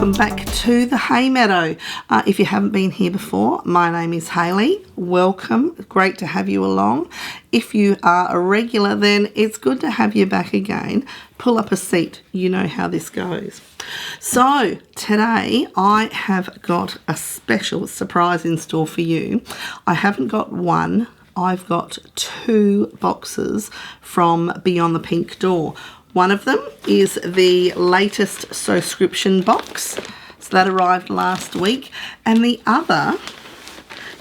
welcome back to the Hay Meadow. If you haven't been here before, my name is Hayley. Welcome, great to have you along. If you are a regular, then it's good to have you back again. Pull up a seat, you know how this goes. So today I have got a special surprise in store for you. I haven't got one, I've got two boxes from Beyond the Pink Door. One of them is the latest Sewscription box, so that arrived last week, and the other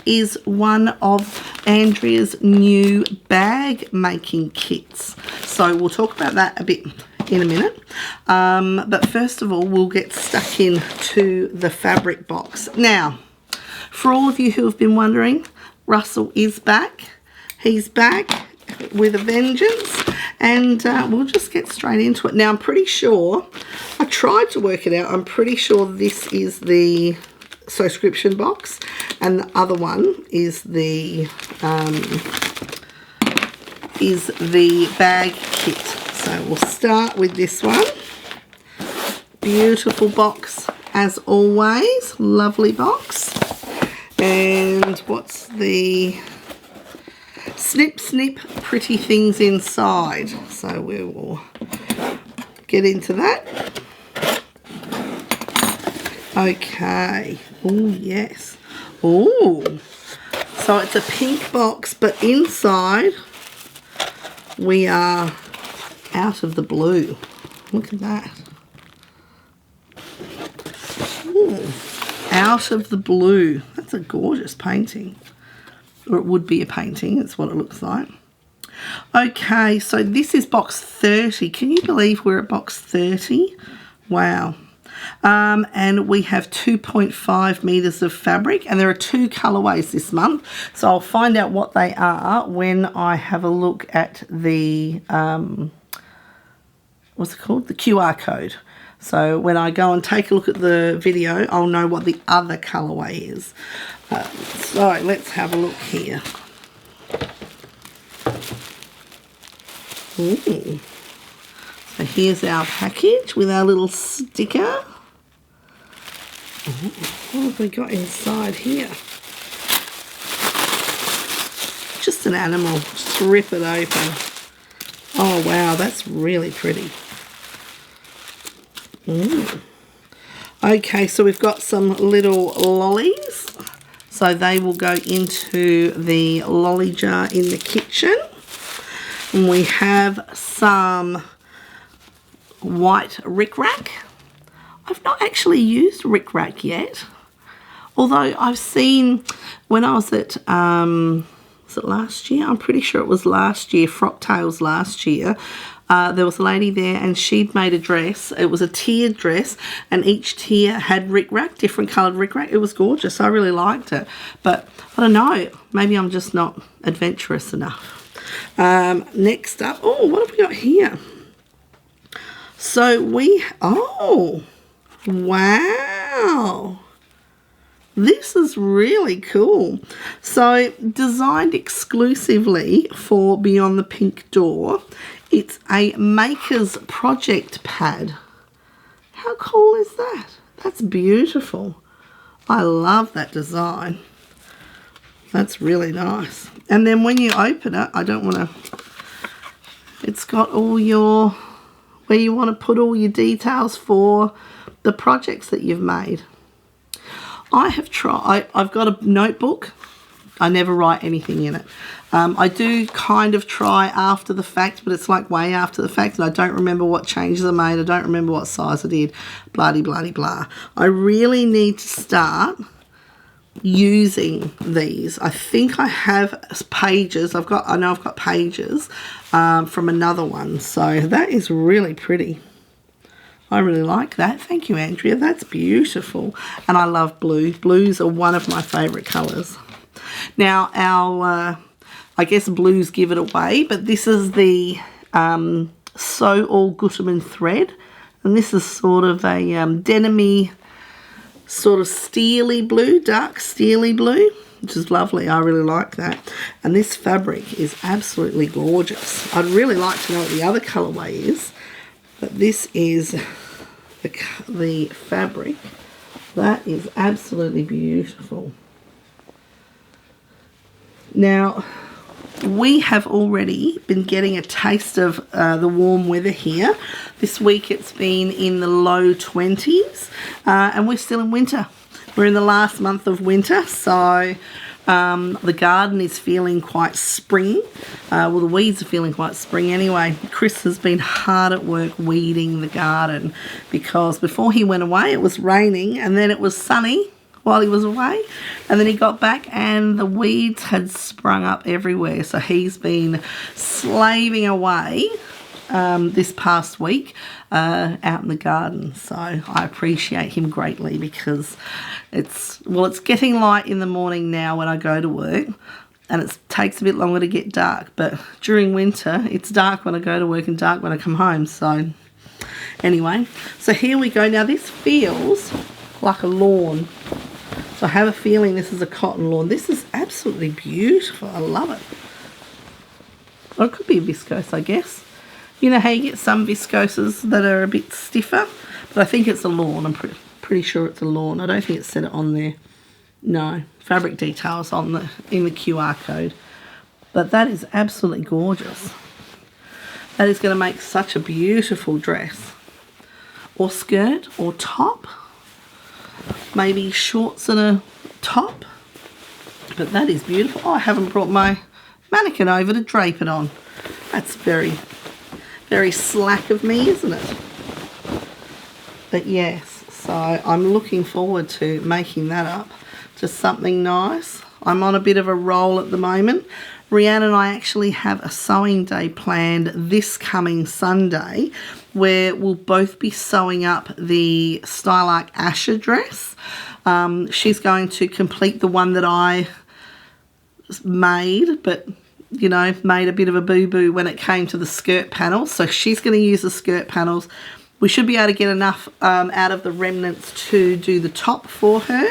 is one of Andrea's new bag making kits. So we'll talk about that a bit in a minute, but first of all we'll get stuck into the fabric box. Now, for all of you who have been wondering, Russell is back. He's back with a vengeance, and we'll just get straight into it. Now, I'm pretty sure, I tried to work it out, I'm pretty sure this is the Sewscription box, and the other one is the bag kit. So we'll start with this one. Beautiful box as always, lovely box. And what's the snip snip pretty things inside, so we will get into that. Okay, oh yes, oh, so it's a pink box, but inside we are out of the blue. Look at that. Ooh, out of the blue. That's a gorgeous painting. Or it would be a painting, it's what it looks like. Okay, so this is box 30. Can you believe we're at box 30? Wow. And we have 2.5 meters of fabric, and there are two colorways this month. So I'll find out what they are when I have a look at the, what's it called? The QR code. So when I go and take a look at the video, I'll know what the other colorway is. So let's have a look here. Ooh. So here's our package with our little sticker. Ooh, what have we got inside here? Just an animal. Just rip it open. Oh wow, that's really pretty. Ooh. Okay, so we've got some little lollies. So they will go into the lolly jar in the kitchen. And we have some white rickrack. I've not actually used rickrack yet. Although I've seen, when I was at, was it last year? I'm pretty sure it was last year, Frock Tales last year. There was a lady there and she'd made a dress. It was a tiered dress and each tier had rickrack, different coloured rickrack. It was gorgeous. I really liked it. But I don't know, maybe I'm just not adventurous enough. Next up, oh, what have we got here? So oh, wow. This is really cool. So designed exclusively for Beyond the Pink Door. It's a maker's project pad. How cool is that? That's beautiful. I love that design. That's really nice. And then when you open it, I don't want to, it's got all your, where you want to put all your details for the projects that you've made. I have tried, I've got a notebook. I never write anything in it. I do kind of try after the fact, but it's like way after the fact, and I don't remember what changes I made. I don't remember what size I did, blah, blah, blah, blah. I really need to start using these. I think I have pages. I know I've got pages from another one. So that is really pretty. I really like that. Thank you, Andrea. That's beautiful. And I love blue. Blues are one of my favourite colours. Now, our, I guess blues give it away, but this is the Sew All Gutermann thread. And this is sort of a denim-y, sort of steely blue, dark steely blue, which is lovely. I really like that. And this fabric is absolutely gorgeous. I'd really like to know what the other colourway is, but this is the fabric. That is absolutely beautiful. Now, we have already been getting a taste of the warm weather here. This week it's been in the low 20s, and we're still in winter. We're in the last month of winter, so the garden is feeling quite spring. Well, the weeds are feeling quite spring anyway. Chris has been hard at work weeding the garden because before he went away it was raining and then it was sunny while he was away, and then he got back and the weeds had sprung up everywhere. So he's been slaving away this past week out in the garden. So I appreciate him greatly because it's getting light in the morning now when I go to work, and it takes a bit longer to get dark, but during winter it's dark when I go to work and dark when I come home. So anyway, so here we go. Now this feels like a lawn. So I have a feeling this is a cotton lawn. This is absolutely beautiful. I love it. Or it could be viscose, I guess. You know how you get some viscoses that are a bit stiffer? But I think it's a lawn. I'm pretty sure it's a lawn. I don't think it said it on there. No, fabric details in the QR code. But that is absolutely gorgeous. That is going to make such a beautiful dress. Or skirt or top. Maybe shorts and a top. But that is beautiful. Oh, I haven't brought my mannequin over to drape it on. That's very, very slack of me, isn't it? But yes, so I'm looking forward to making that up to something nice. I'm on a bit of a roll at the moment. Rianne and I actually have a sewing day planned this coming Sunday where we'll both be sewing up the Stylark Asha dress. She's going to complete the one that I made, but you know, made a bit of a boo-boo when it came to the skirt panels. So she's going to use the skirt panels. We should be able to get enough out of the remnants to do the top for her.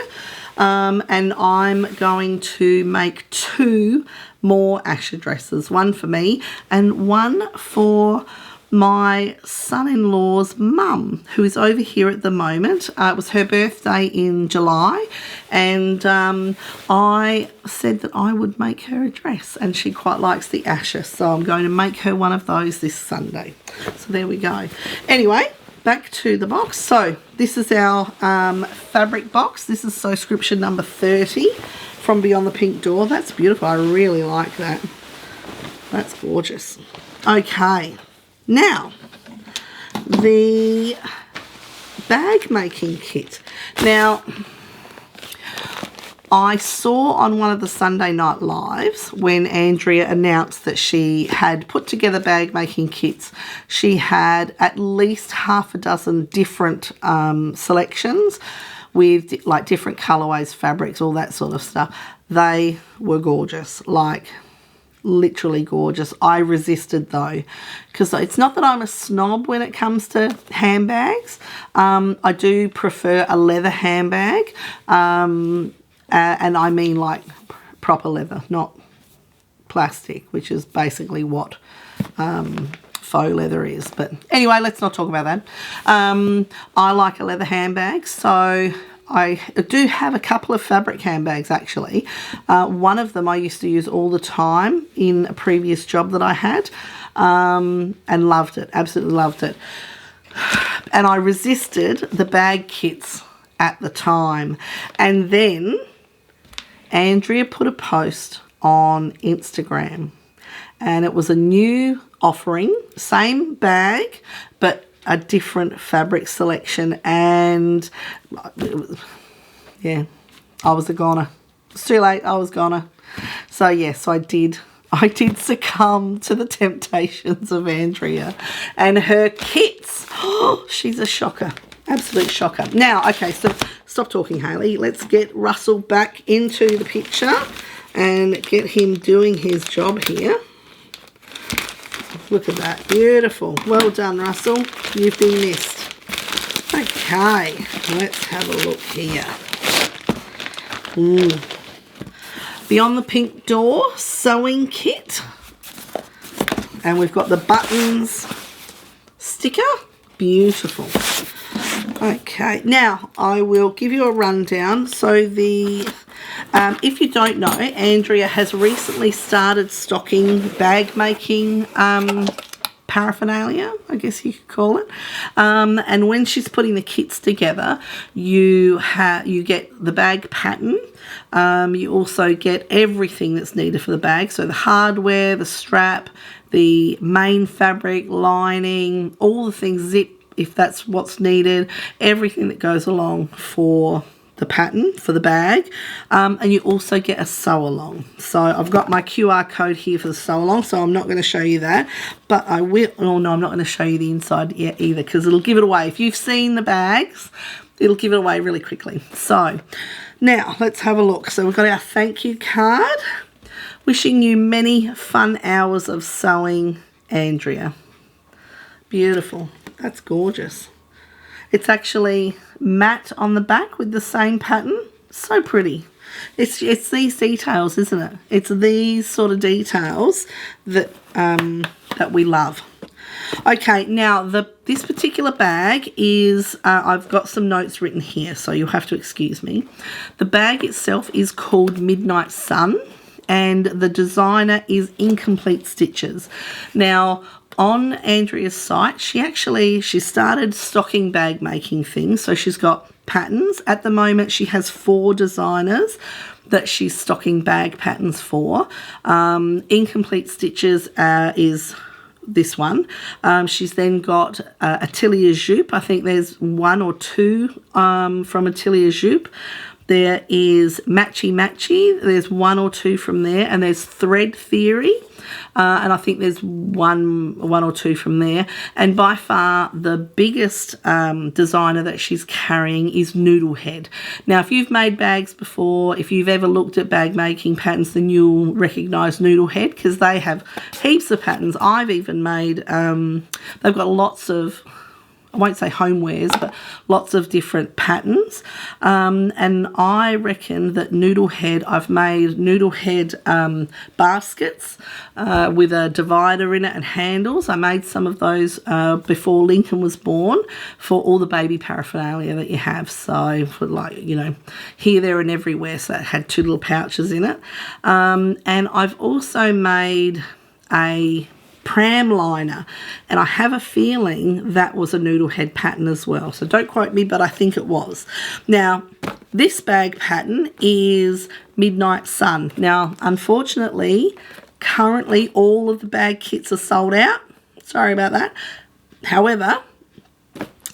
And I'm going to make 2 more Asha dresses, one for me and one for my son-in-law's mum, who is over here at the moment. It was her birthday in July, and I said that I would make her a dress, and she quite likes the Asha, so I'm going to make her one of those this Sunday. So there we go. Anyway, back to the box. So this is our fabric box. This is Sewscription number 30 from Beyond the Pink Door. That's beautiful. I really like that. That's gorgeous. Okay. Now, the bag making kit. Now, I saw on one of the Sunday night lives when Andrea announced that she had put together bag making kits, she had at least half a dozen different selections with like different colorways, fabrics, all that sort of stuff. They were gorgeous, like literally gorgeous. I resisted though, because it's not that I'm a snob when it comes to handbags. I do prefer a leather handbag, and I mean like proper leather, not plastic, which is basically what faux leather is. But anyway, let's not talk about that. I like a leather handbag, so I do have a couple of fabric handbags actually. One of them I used to use all the time in a previous job that I had, and loved it, absolutely loved it. And I resisted the bag kits at the time. And then Andrea put a post on Instagram, and it was a new offering, same bag, but a different fabric selection, and it was, yeah, I was a goner. It's too late, I was goner. So yes, I did succumb to the temptations of Andrea and her kits. Oh, she's a shocker, absolute shocker. Now, okay, so stop talking, Hayley. Let's get Russell back into the picture and get him doing his job here. Look at that, beautiful. Well done, Russell. You've been missed. Okay, let's have a look here. Beyond the Pink Door sewing kit. And we've got the buttons sticker. Beautiful. Okay, now I will give you a rundown. So if you don't know, Andrea has recently started stocking bag making paraphernalia, I guess you could call it. And when she's putting the kits together, you get the bag pattern. You also get everything that's needed for the bag. So the hardware, the strap, the main fabric, lining, all the things, zip, if that's what's needed, everything that goes along for the pattern for the bag. And you also get a sew along. So I've got my QR code here for the sew along, so I'm not going to show you that, but I will. Oh no, I'm not going to show you the inside yet either, because it'll give it away. If you've seen the bags, it'll give it away really quickly. So now let's have a look. So we've got our thank you card. Wishing you many fun hours of sewing, Andrea. Beautiful. That's gorgeous. It's actually matte on the back with the same pattern. So pretty. It's these details, isn't it? It's these sort of details that that we love. Okay, now this particular bag is, I've got some notes written here, so you'll have to excuse me. The bag itself is called Midnight Sun, and the designer is Incomplete Stitches. Now, on Andrea's site, she started stocking bag making things. So she's got patterns. At the moment, she has 4 designers that she's stocking bag patterns for. Incomplete Stitches is this one. She's then got Atelier Jupe. I think there's 1 or 2 from Atelier Jupe. There is Matchy Matchy. There's 1 or 2 from there. And there's Thread Theory. And I think there's one or 2 from there. And by far the biggest designer that she's carrying is Noodlehead. Now, if you've made bags before, if you've ever looked at bag making patterns, then you'll recognise Noodlehead, because they have heaps of patterns. I've even made, they've got lots of, I won't say homewares, but lots of different patterns. And I reckon that Noodlehead, I've made Noodlehead baskets with a divider in it and handles. I made some of those before Lincoln was born for all the baby paraphernalia that you have. So for, like, you know, here, there and everywhere. So it had 2 little pouches in it. And I've also made a pram liner, and I have a feeling that was a Noodlehead pattern as well, so don't quote me, but I think it was. Now, this bag pattern is Midnight Sun. Now, unfortunately, currently all of the bag kits are sold out. Sorry about that. However,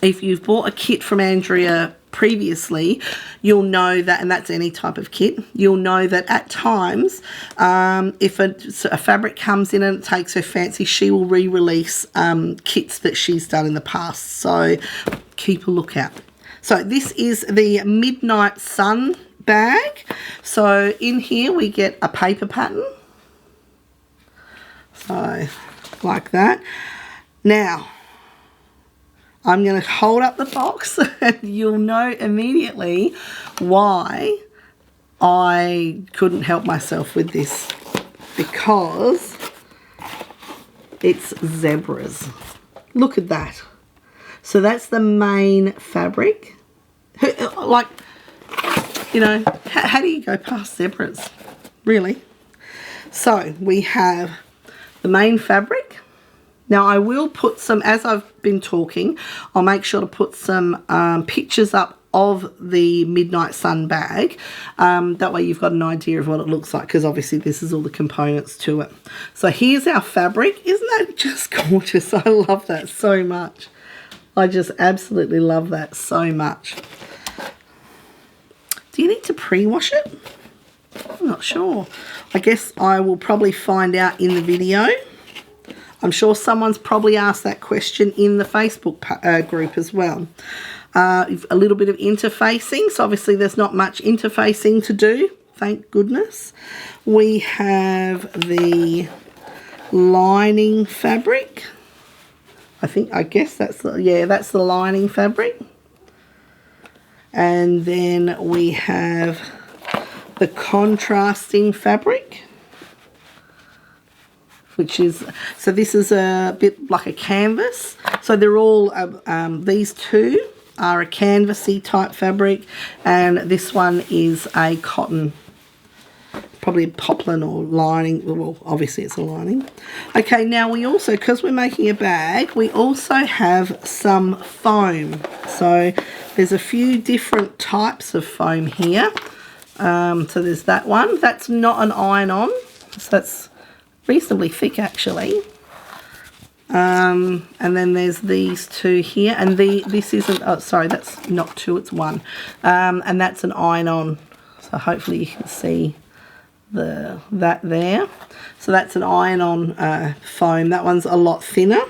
if you've bought a kit from Andrea previously, you'll know that, and that's any type of kit, you'll know that at times, if a fabric comes in and it takes her fancy, she will re-release kits that she's done in the past. So keep a lookout. So this is the Midnight Sun bag. So in here we get a paper pattern. So like that. Now, I'm going to hold up the box and you'll know immediately why I couldn't help myself with this, because it's zebras. Look at that. So that's the main fabric. Like, you know, how do you go past zebras? Really? So we have the main fabric. Now, I will put some, as I've been talking, I'll make sure to put some pictures up of the Midnight Sun bag. That way you've got an idea of what it looks like, because obviously this is all the components to it. So here's our fabric. Isn't that just gorgeous? I love that so much. I just absolutely love that so much. Do you need to pre-wash it? I'm not sure. I guess I will probably find out in the video. I'm sure someone's probably asked that question in the Facebook group as well. A little bit of interfacing. So obviously there's not much interfacing to do, thank goodness. We have the lining fabric. I guess that's that's the lining fabric. And then we have the contrasting fabric, which is, so this is a bit like a canvas. So they're all, these two are a canvasy type fabric, and this one is a cotton, probably a poplin or lining. Well, obviously it's a lining. Okay, now we also, because we're making a bag, we also have some foam. So there's a few different types of foam here. So there's that one. That's not an iron-on, so that's reasonably thick actually. And then there's these two here, and this isn't, oh sorry, that's not two, it's one. And that's an iron-on, so hopefully you can see that there. So that's an iron-on foam. That one's a lot thinner.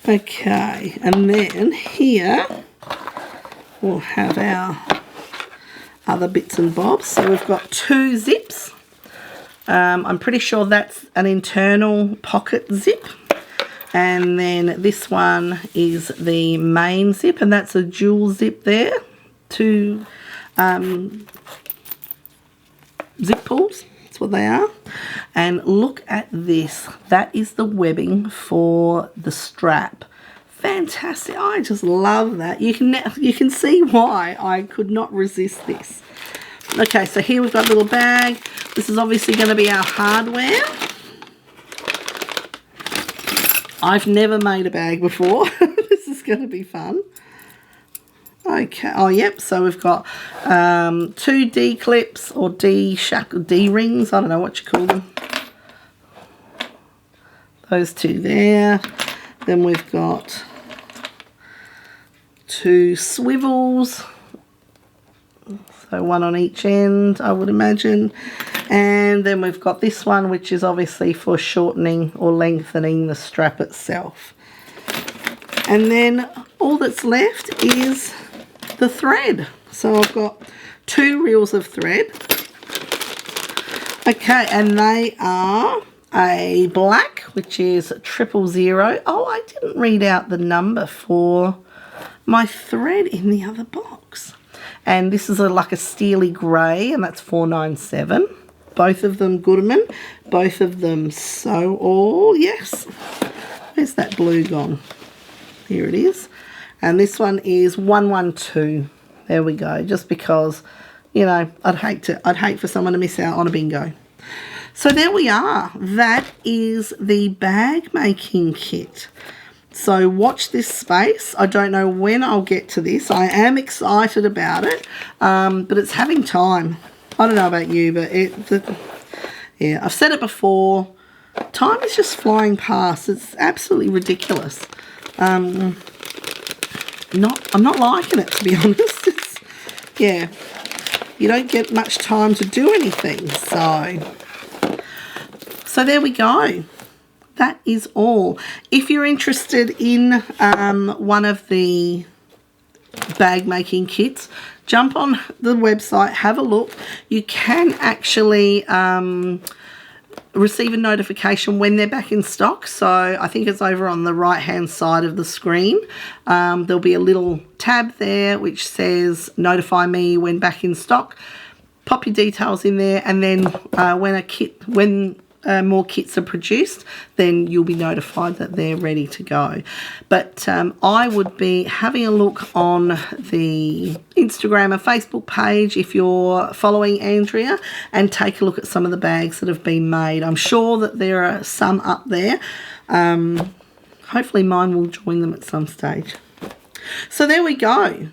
Okay, and then here we'll have our other bits and bobs. So we've got 2 zips. I'm pretty sure that's an internal pocket zip. And then this one is the main zip, and that's a dual zip there. 2 zip pulls, that's what they are. And look at this. That is the webbing for the strap. Fantastic. I just love that. You can see why I could not resist this. Okay, so here we've got a little bag. This is obviously going to be our hardware. I've never made a bag before. This is going to be fun. Okay, oh yep, so we've got 2 D clips or D rings, I don't know what you call them. Those 2 there. Then we've got 2 swivels, so 1 on each end, I would imagine. And then we've got this one, which is obviously for shortening or lengthening the strap itself. And then all that's left is the thread. So I've got 2 reels of thread. Okay, and they are a black, which is 000. Oh, I didn't read out the number for my thread in the other box. And this is like a steely grey, and that's 497. Both of them Goodman, both of them Sew All. Yes. Where's that blue gone? Here it is. And this one is 112. There we go. Just because, you know, I'd hate for someone to miss out on a bingo. So there we are. That is the bag making kit. So watch this space. I don't know when I'll get to this. I am excited about it, but it's having time. I don't know about you, but yeah, I've said it before. Time is just flying past. It's absolutely ridiculous. I'm not liking it, to be honest. Yeah, you don't get much time to do anything. So there we go. That is all. If you're interested in one of the bag making kits, jump on the website, have a look. You can actually receive a notification when they're back in stock. So I think it's over on the right hand side of the screen. There'll be a little tab there which says notify me when back in stock. Pop your details in there, and then when more kits are produced, then you'll be notified that they're ready to go. But I would be having a look on the Instagram and Facebook page if you're following Andrea, and take a look at some of the bags that have been made. I'm sure that there are some up there. Hopefully mine will join them at some stage. So there we go.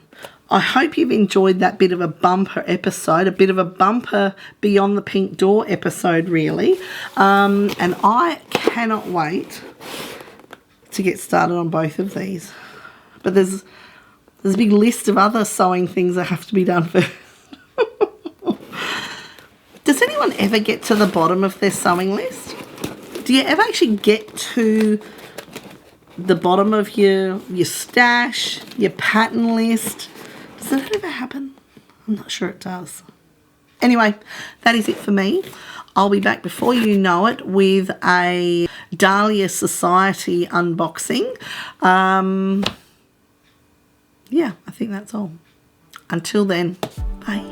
I hope you've enjoyed that bit of a bumper episode, a bit of a bumper Beyond the Pink Door episode, really. And I cannot wait to get started on both of these. But there's a big list of other sewing things that have to be done first. Does anyone ever get to the bottom of their sewing list? Do you ever actually get to the bottom of your stash, your pattern list? Does that ever happen? I'm not sure it does. Anyway, that is it for me. I'll be back before you know it with a Dahlia Society unboxing. Yeah, I think that's all. Until then, bye.